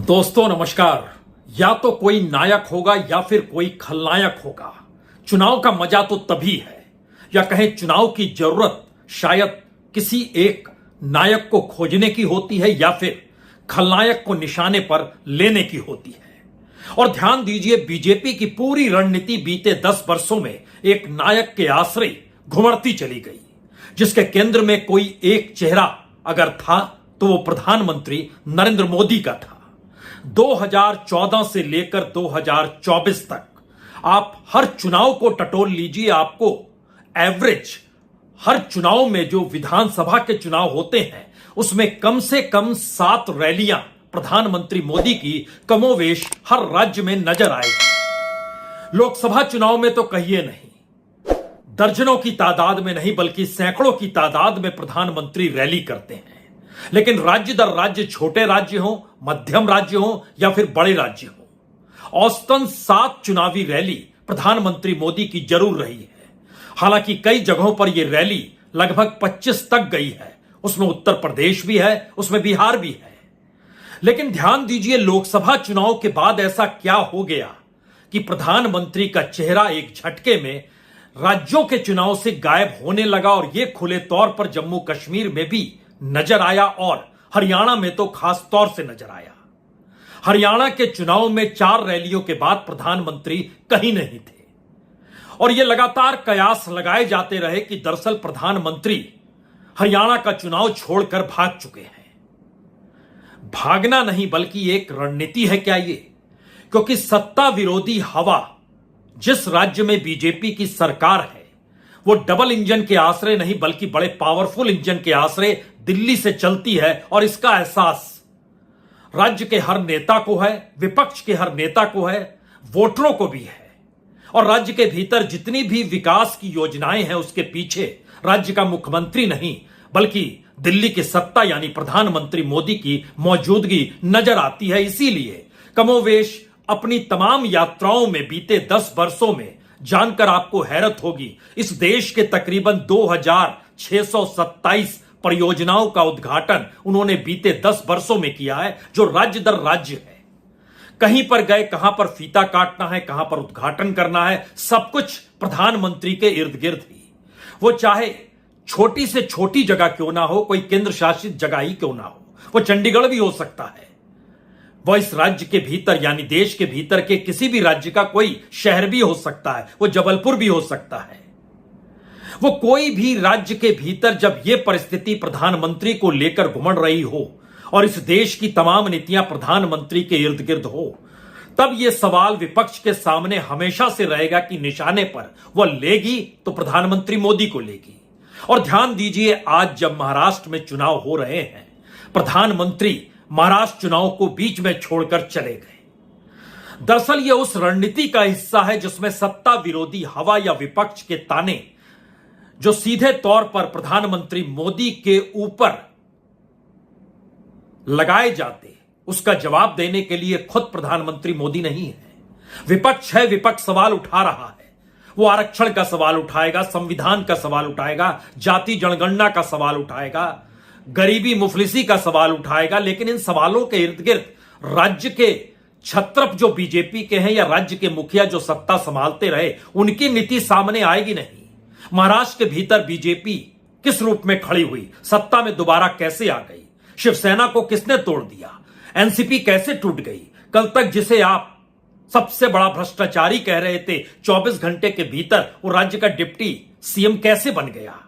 दोस्तों नमस्कार। या तो कोई नायक होगा या फिर कोई खलनायक होगा। चुनाव का मजा तो तभी है, या कहें चुनाव की जरूरत शायद किसी एक नायक को खोजने की होती है या फिर खलनायक को निशाने पर लेने की होती है। और ध्यान दीजिए, बीजेपी की पूरी रणनीति बीते 10 वर्षों में एक नायक के आश्रय घुमड़ती चली गई, जिसके केंद्र में कोई एक चेहरा अगर था तो वो प्रधानमंत्री नरेंद्र मोदी का था। 2014 से लेकर 2024 तक आप हर चुनाव को टटोल लीजिए, आपको एवरेज हर चुनाव में जो विधानसभा के चुनाव होते हैं उसमें कम से कम 7 रैलियां प्रधानमंत्री मोदी की कमोवेश हर राज्य में नजर आएगी। लोकसभा चुनाव में तो कहिए नहीं, दर्जनों की तादाद में नहीं बल्कि सैकड़ों की तादाद में प्रधानमंत्री रैली करते हैं। लेकिन राज्य दर राज्य, छोटे राज्य हो, मध्यम राज्य हो या फिर बड़े राज्य हो, औसतन 7 चुनावी रैली प्रधानमंत्री मोदी की जरूर रही है। हालांकि कई जगहों पर यह रैली लगभग 25 तक गई है, उसमें उत्तर प्रदेश भी है, उसमें बिहार भी है। लेकिन ध्यान दीजिए, लोकसभा चुनाव के बाद ऐसा क्या हो गया कि प्रधानमंत्री का चेहरा एक झटके में राज्यों के चुनाव से गायब होने लगा और यह खुले तौर पर जम्मू कश्मीर में भी नजर आया और हरियाणा में तो खास तौर से नजर आया। हरियाणा के चुनाव में 4 रैलियों के बाद प्रधानमंत्री कहीं नहीं थे और यह लगातार कयास लगाए जाते रहे कि दरअसल प्रधानमंत्री हरियाणा का चुनाव छोड़कर भाग चुके हैं। भागना नहीं बल्कि एक रणनीति है क्या ये? क्योंकि सत्ता विरोधी हवा जिस राज्य में बीजेपी की सरकार है वो डबल इंजन के आश्रय नहीं बल्कि बड़े पावरफुल इंजन के आश्रय दिल्ली से चलती है। और इसका एहसास राज्य के हर नेता को है, विपक्ष के हर नेता को है, वोटरों को भी है। और राज्य के भीतर जितनी भी विकास की योजनाएं हैं उसके पीछे राज्य का मुख्यमंत्री नहीं बल्कि दिल्ली की सत्ता यानी प्रधानमंत्री मोदी की मौजूदगी नजर आती है। इसीलिए कमोवेश अपनी तमाम यात्राओं में बीते 10 वर्षों में जानकर आपको हैरत होगी, इस देश के तकरीबन 2627 परियोजनाओं का उद्घाटन उन्होंने बीते 10 वर्षों में किया है, जो राज्य दर राज्य है। कहीं पर गए, कहां पर फीता काटना है, कहां पर उद्घाटन करना है, सब कुछ प्रधानमंत्री के इर्द गिर्द ही। वो चाहे छोटी से छोटी जगह क्यों ना हो, कोई केंद्र शासित जगह ही क्यों ना हो, वो चंडीगढ़ भी हो सकता है, वो इस राज्य के भीतर यानी देश के भीतर के किसी भी राज्य का कोई शहर भी हो सकता है, वो जबलपुर भी हो सकता है। वो कोई भी राज्य के भीतर जब यह परिस्थिति प्रधानमंत्री को लेकर घुमड़ रही हो और इस देश की तमाम नीतियां प्रधानमंत्री के इर्द गिर्द हो, तब यह सवाल विपक्ष के सामने हमेशा से रहेगा कि निशाने पर वह लेगी तो प्रधानमंत्री मोदी को लेगी। और ध्यान दीजिए, आज जब महाराष्ट्र में चुनाव हो रहे हैं, प्रधानमंत्री महाराष्ट्र चुनाव को बीच में छोड़कर चले गए। दरअसल यह उस रणनीति का हिस्सा है जिसमें सत्ता विरोधी हवा या विपक्ष के ताने जो सीधे तौर पर प्रधानमंत्री मोदी के ऊपर लगाए जाते, उसका जवाब देने के लिए खुद प्रधानमंत्री मोदी नहीं है, विपक्ष है। विपक्ष सवाल उठा रहा है, वो आरक्षण का सवाल उठाएगा, संविधान का सवाल उठाएगा, जाति जनगणना का सवाल उठाएगा, गरीबी मुफलिसी का सवाल उठाएगा। लेकिन इन सवालों के इर्द गिर्द राज्य के छत्रप जो बीजेपी के हैं या राज्य के मुखिया जो सत्ता संभालते रहे, उनकी नीति सामने आएगी नहीं। महाराष्ट्र के भीतर बीजेपी किस रूप में खड़ी हुई, सत्ता में दोबारा कैसे आ गई, शिवसेना को किसने तोड़ दिया, एनसीपी कैसे टूट गई, कल तक जिसे आप सबसे बड़ा भ्रष्टाचारी कह रहे थे, 24 घंटे के भीतर वो राज्य का डिप्टी सीएम कैसे बन गया।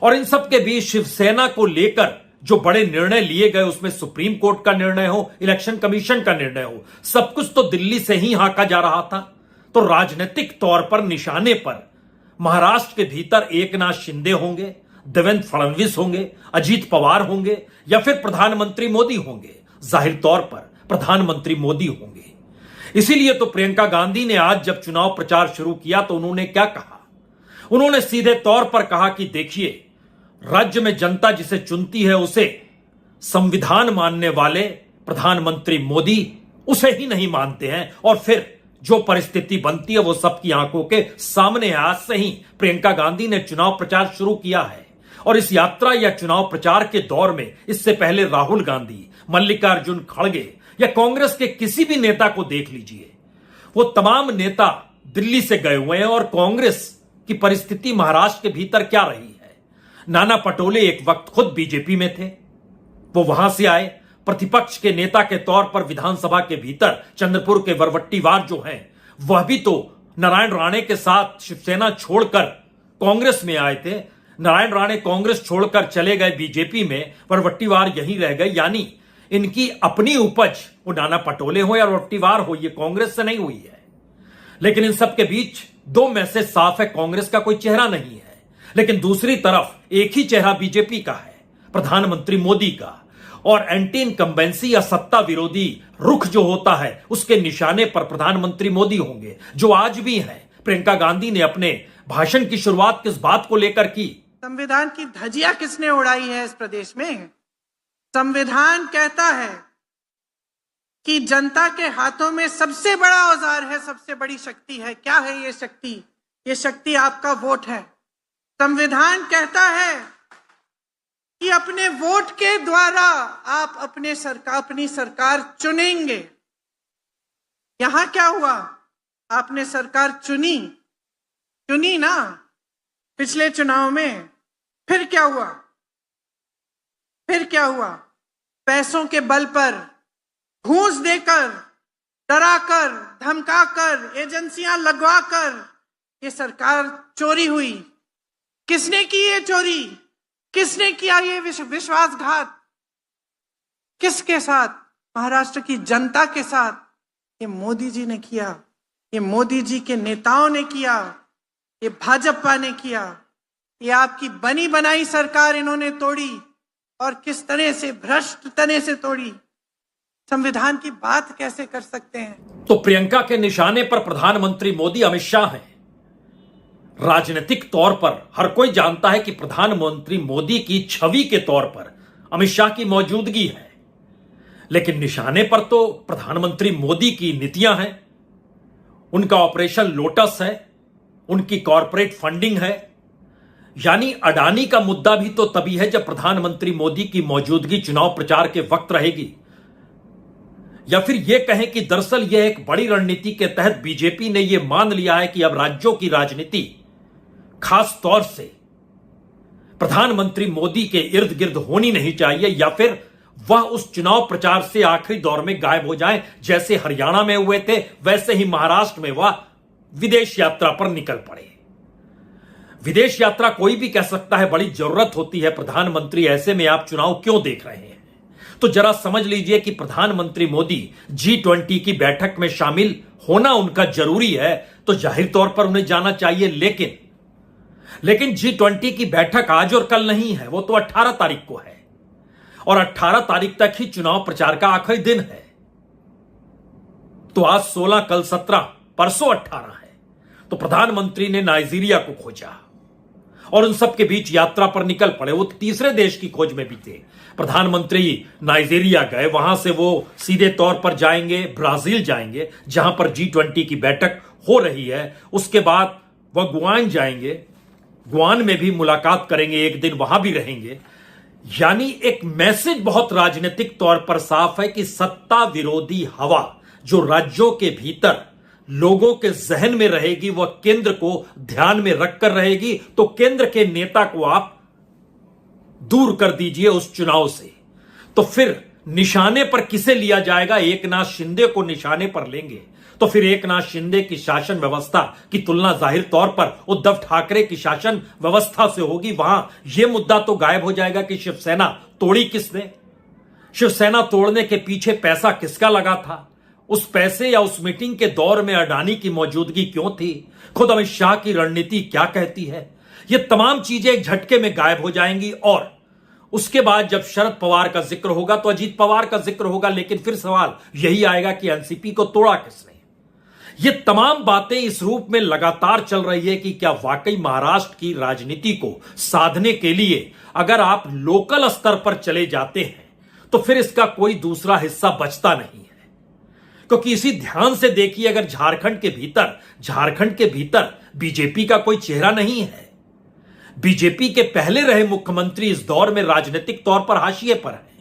और इन सब के बीच शिवसेना को लेकर जो बड़े निर्णय लिए गए, उसमें सुप्रीम कोर्ट का निर्णय हो, इलेक्शन कमीशन का निर्णय हो, सब कुछ तो दिल्ली से ही हांका जा रहा था। तो राजनीतिक तौर पर निशाने पर महाराष्ट्र के भीतर एकनाथ शिंदे होंगे, देवेंद्र फडणवीस होंगे, अजीत पवार होंगे या फिर प्रधानमंत्री मोदी होंगे। जाहिर तौर पर प्रधानमंत्री मोदी होंगे। इसीलिए तो प्रियंका गांधी ने आज जब चुनाव प्रचार शुरू किया तो उन्होंने क्या कहा? उन्होंने सीधे तौर पर कहा कि देखिए, राज्य में जनता जिसे चुनती है उसे संविधान मानने वाले प्रधानमंत्री मोदी उसे ही नहीं मानते हैं और फिर जो परिस्थिति बनती है वो सबकी आंखों के सामने है। आज से ही प्रियंका गांधी ने चुनाव प्रचार शुरू किया है और इस यात्रा या चुनाव प्रचार के दौर में इससे पहले राहुल गांधी, मल्लिकार्जुन खड़गे या कांग्रेस के किसी भी नेता को देख लीजिए, वो तमाम नेता दिल्ली से गए हुए हैं। और कांग्रेस की परिस्थिति महाराष्ट्र के भीतर क्या रही है? नाना पटोले एक वक्त खुद बीजेपी में थे, वो वहां से आए, प्रतिपक्ष के नेता के तौर पर विधानसभा के भीतर चंद्रपुर के वरवट्टीवार जो हैं, वह भी तो नारायण राणे के साथ शिवसेना छोड़कर कांग्रेस में आए थे। नारायण राणे कांग्रेस छोड़कर चले गए बीजेपी में, वरवट्टीवार यहीं रह गए। यानी इनकी अपनी उपज, वो नाना पटोले हो या वरवट्टीवार हो, ये कांग्रेस से नहीं हुई है। लेकिन इन सब के बीच दो मैसेज साफ है, कांग्रेस का कोई चेहरा नहीं है, लेकिन दूसरी तरफ एक ही चेहरा बीजेपी का है, प्रधानमंत्री मोदी का। और एंटी इनकम्बेंसी या सत्ता विरोधी रुख जो होता है, उसके निशाने पर प्रधानमंत्री मोदी होंगे, जो आज भी हैं। प्रियंका गांधी ने अपने भाषण की शुरुआत किस बात को लेकर की? संविधान की धज्जियां किसने उड़ाई है इस प्रदेश में? संविधान कहता है कि जनता के हाथों में सबसे बड़ा औजार है, सबसे बड़ी शक्ति है। क्या है ये शक्ति? ये शक्ति आपका वोट है। संविधान कहता है कि अपने वोट के द्वारा आप अपनी सरकार चुनेंगे। यहां क्या हुआ? आपने सरकार चुनी ना पिछले चुनाव में। फिर क्या हुआ? पैसों के बल पर, घूस देकर, डराकर, धमकाकर, एजेंसियां लगवाकर ये सरकार चोरी हुई। किसने की ये चोरी? किसने किया ये विश्वासघात? किसके साथ? महाराष्ट्र की जनता के साथ। ये मोदी जी ने किया, ये मोदी जी के नेताओं ने किया, ये भाजपा ने किया। ये आपकी बनी बनाई सरकार इन्होंने तोड़ी, और किस तरह से, भ्रष्ट तरह से तोड़ी। संविधान की बात कैसे कर सकते हैं? तो प्रियंका के निशाने पर प्रधानमंत्री मोदी, अमित शाह हैं। राजनीतिक तौर पर हर कोई जानता है कि प्रधानमंत्री मोदी की छवि के तौर पर अमित शाह की मौजूदगी है, लेकिन निशाने पर तो प्रधानमंत्री मोदी की नीतियां हैं, उनका ऑपरेशन लोटस है, उनकी कॉरपोरेट फंडिंग है। यानी अडानी का मुद्दा भी तो तभी है जब प्रधानमंत्री मोदी की मौजूदगी चुनाव प्रचार के वक्त रहेगी। या फिर यह कहें कि दरअसल यह एक बड़ी रणनीति के तहत बीजेपी ने यह मान लिया है कि अब राज्यों की राजनीति खास तौर से प्रधानमंत्री मोदी के इर्द गिर्द होनी नहीं चाहिए, या फिर वह उस चुनाव प्रचार से आखिरी दौर में गायब हो जाएं। जैसे हरियाणा में हुए थे, वैसे ही महाराष्ट्र में वह विदेश यात्रा पर निकल पड़े। विदेश यात्रा कोई भी कह सकता है, बड़ी जरूरत होती है प्रधानमंत्री, ऐसे में आप चुनाव क्यों देख रहे हैं? तो जरा समझ लीजिए कि प्रधानमंत्री मोदी G20 की बैठक में शामिल होना उनका जरूरी है, तो जाहिर तौर पर उन्हें जाना चाहिए। लेकिन G20 की बैठक आज और कल नहीं है, वो तो 18 तारीख को है, और 18 तारीख तक ही चुनाव प्रचार का आखिरी दिन है। तो आज 16, कल 17, परसों 18 है। तो प्रधानमंत्री ने नाइजीरिया को खोजा और उन सब के बीच यात्रा पर निकल पड़े। वो तीसरे देश की खोज में भी थे। प्रधानमंत्री नाइजीरिया गए, वहां से वो सीधे तौर पर जाएंगे ब्राजील जाएंगे, जहां पर G20 की बैठक हो रही है। उसके बाद वह गुआन जाएंगे, गुआन में भी मुलाकात करेंगे, एक दिन वहां भी रहेंगे। यानी एक मैसेज बहुत राजनीतिक तौर पर साफ है कि सत्ता विरोधी हवा जो राज्यों के भीतर लोगों के जहन में रहेगी, वह केंद्र को ध्यान में रखकर रहेगी। तो केंद्र के नेता को आप दूर कर दीजिए उस चुनाव से। तो फिर निशाने पर किसे लिया जाएगा? एकनाथ शिंदे को निशाने पर लेंगे, तो फिर एकनाथ शिंदे की शासन व्यवस्था की तुलना जाहिर तौर पर उद्धव ठाकरे की शासन व्यवस्था से होगी। वहां यह मुद्दा तो गायब हो जाएगा कि शिवसेना तोड़ी किसने, शिवसेना तोड़ने के पीछे पैसा किसका लगा था, उस पैसे या उस मीटिंग के दौर में अडानी की मौजूदगी क्यों थी, खुद अमित शाह की रणनीति क्या कहती है। ये तमाम चीजें एक झटके में गायब हो जाएंगी। और उसके बाद जब शरद पवार का जिक्र होगा तो अजीत पवार का जिक्र होगा, लेकिन फिर सवाल यही आएगा कि एनसीपी को तोड़ा किसने। ये तमाम बातें इस रूप में लगातार चल रही है कि क्या वाकई महाराष्ट्र की राजनीति को साधने के लिए अगर आप लोकल स्तर पर चले जाते हैं तो फिर इसका कोई दूसरा हिस्सा बचता नहीं है। क्योंकि इसी ध्यान से देखिए, अगर झारखंड के भीतर बीजेपी का कोई चेहरा नहीं है, बीजेपी के पहले रहे मुख्यमंत्री इस दौर में राजनीतिक तौर पर हाशिए पर हैं।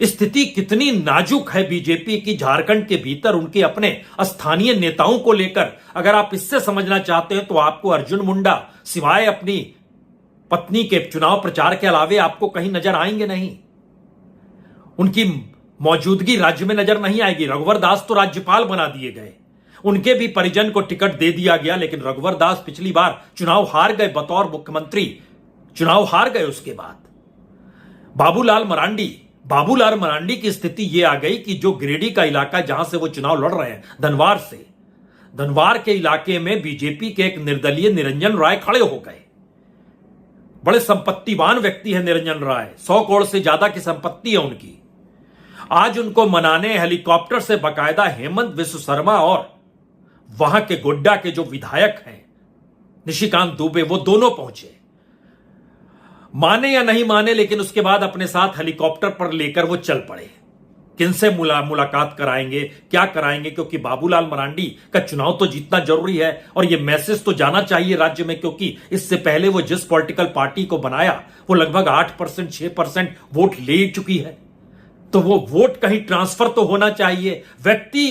स्थिति कितनी नाजुक है बीजेपी की झारखंड के भीतर उनके अपने स्थानीय नेताओं को लेकर, अगर आप इससे समझना चाहते हैं तो आपको अर्जुन मुंडा सिवाय अपनी पत्नी के चुनाव प्रचार के अलावे आपको कहीं नजर आएंगे नहीं। उनकी मौजूदगी राज्य में नजर नहीं आएगी। रघुवर दास तो राज्यपाल बना दिए गए, उनके भी परिजन को टिकट दे दिया गया, लेकिन रघुवर दास पिछली बार चुनाव हार गए, बतौर मुख्यमंत्री चुनाव हार गए। उसके बाद बाबूलाल मरांडी की स्थिति यह आ गई कि जो गिरिडीह का इलाका जहां से वो चुनाव लड़ रहे हैं, धनवार के इलाके में बीजेपी के एक निर्दलीय निरंजन राय खड़े हो गए। बड़े संपत्तिवान व्यक्ति है निरंजन राय, 100 करोड़ से ज्यादा की संपत्ति है उनकी। आज उनको मनाने हेलीकॉप्टर से बकायदा हेमंत विश्व शर्मा और वहां के गोड्डा के जो विधायक हैं निशिकांत दुबे, वो दोनों पहुंचे। माने या नहीं माने, लेकिन उसके बाद अपने साथ हेलीकॉप्टर पर लेकर वो चल पड़े। किनसे मुलाकात कराएंगे, क्या कराएंगे, क्योंकि बाबूलाल मरांडी का चुनाव तो जीतना जरूरी है और ये मैसेज तो जाना चाहिए राज्य में, क्योंकि इससे पहले वो जिस पॉलिटिकल पार्टी को बनाया वो लगभग 8% 6% वोट ले चुकी है। तो वो वोट कहीं ट्रांसफर तो होना चाहिए। व्यक्ति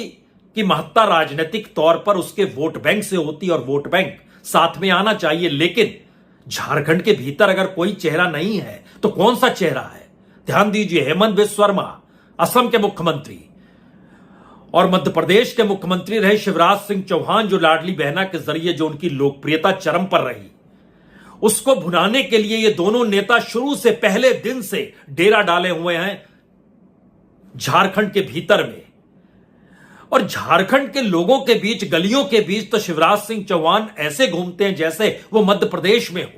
की महत्ता राजनीतिक तौर पर उसके वोट बैंक से होती और वोट बैंक साथ में आना चाहिए। लेकिन झारखंड के भीतर अगर कोई चेहरा नहीं है तो कौन सा चेहरा है? ध्यान दीजिए, हेमंत बिस्व शर्मा असम के मुख्यमंत्री और मध्य प्रदेश के मुख्यमंत्री रहे शिवराज सिंह चौहान, जो लाडली बहना के जरिए जो उनकी लोकप्रियता चरम पर रही, उसको भुनाने के लिए ये दोनों नेता शुरू से पहले दिन से डेरा डाले हुए हैं झारखंड के भीतर में। और झारखंड के लोगों के बीच, गलियों के बीच तो शिवराज सिंह चौहान ऐसे घूमते हैं जैसे वो मध्य प्रदेश में हो।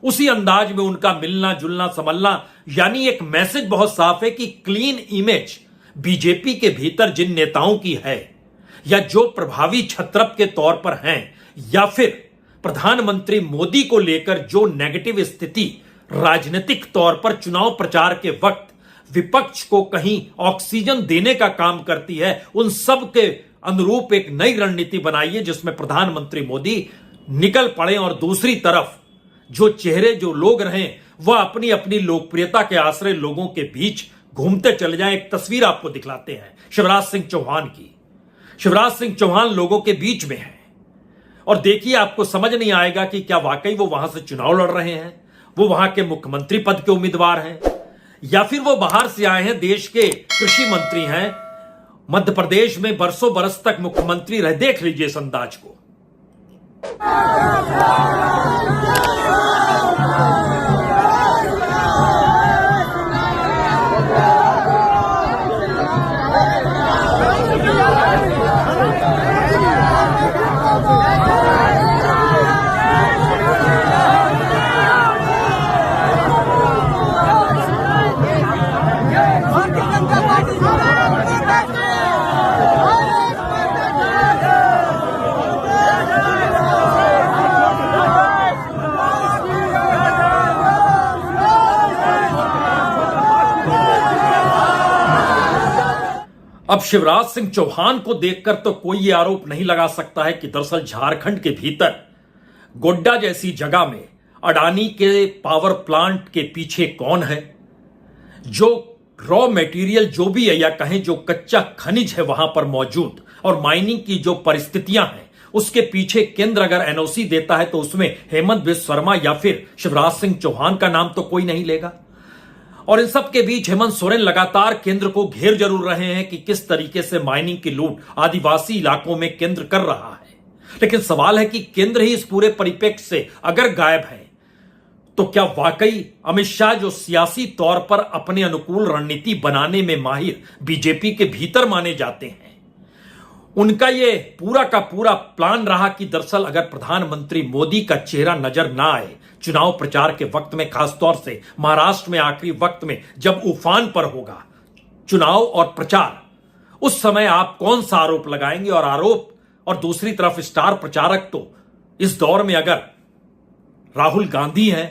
उसी अंदाज में उनका मिलना जुलना संभलना, यानी एक मैसेज बहुत साफ है कि क्लीन इमेज बीजेपी के भीतर जिन नेताओं की है, या जो प्रभावी छत्रप के तौर पर हैं, या फिर प्रधानमंत्री मोदी को लेकर जो नेगेटिव स्थिति राजनीतिक तौर पर चुनाव प्रचार के वक्त विपक्ष को कहीं ऑक्सीजन देने का काम करती है, उन सब के अनुरूप एक नई रणनीति बनाइए जिसमें प्रधानमंत्री मोदी निकल पड़े और दूसरी तरफ जो चेहरे जो लोग रहें वह अपनी अपनी लोकप्रियता के आश्रय लोगों के बीच घूमते चले जाएं। एक तस्वीर आपको दिखलाते हैं शिवराज सिंह चौहान की। शिवराज सिंह चौहान लोगों के बीच में है और देखिए, आपको समझ नहीं आएगा कि क्या वाकई वो वहां से चुनाव लड़ रहे हैं, वो वहां के मुख्यमंत्री पद के उम्मीदवार हैं, या फिर वो बाहर से आए हैं, देश के कृषि मंत्री हैं, मध्य प्रदेश में बरसों बरस तक मुख्यमंत्री रहे। देख लीजिए इस अंदाज को। अब शिवराज सिंह चौहान को देखकर तो कोई ये आरोप नहीं लगा सकता है कि दरअसल झारखंड के भीतर गोड्डा जैसी जगह में अडानी के पावर प्लांट के पीछे कौन है। जो रॉ मटेरियल जो भी है, या कहें जो कच्चा खनिज है वहां पर मौजूद, और माइनिंग की जो परिस्थितियां हैं, उसके पीछे केंद्र अगर एनओसी देता है तो उसमें हेमंत बिस्व शर्मा या फिर शिवराज सिंह चौहान का नाम तो कोई नहीं लेगा। और इन सब के बीच हेमंत सोरेन लगातार केंद्र को घेर जरूर रहे हैं कि किस तरीके से माइनिंग की लूट आदिवासी इलाकों में केंद्र कर रहा है। लेकिन सवाल है कि केंद्र ही इस पूरे परिप्रेक्ष्य से अगर गायब है तो क्या वाकई अमित शाह, जो सियासी तौर पर अपने अनुकूल रणनीति बनाने में माहिर बीजेपी के भीतर माने जाते हैं, उनका यह पूरा का पूरा प्लान रहा कि दरअसल अगर प्रधानमंत्री मोदी का चेहरा नजर ना आए चुनाव प्रचार के वक्त में, खासतौर से महाराष्ट्र में आखिरी वक्त में जब उफान पर होगा चुनाव और प्रचार, उस समय आप कौन सा आरोप लगाएंगे। और दूसरी तरफ स्टार प्रचारक तो इस दौर में अगर राहुल गांधी हैं,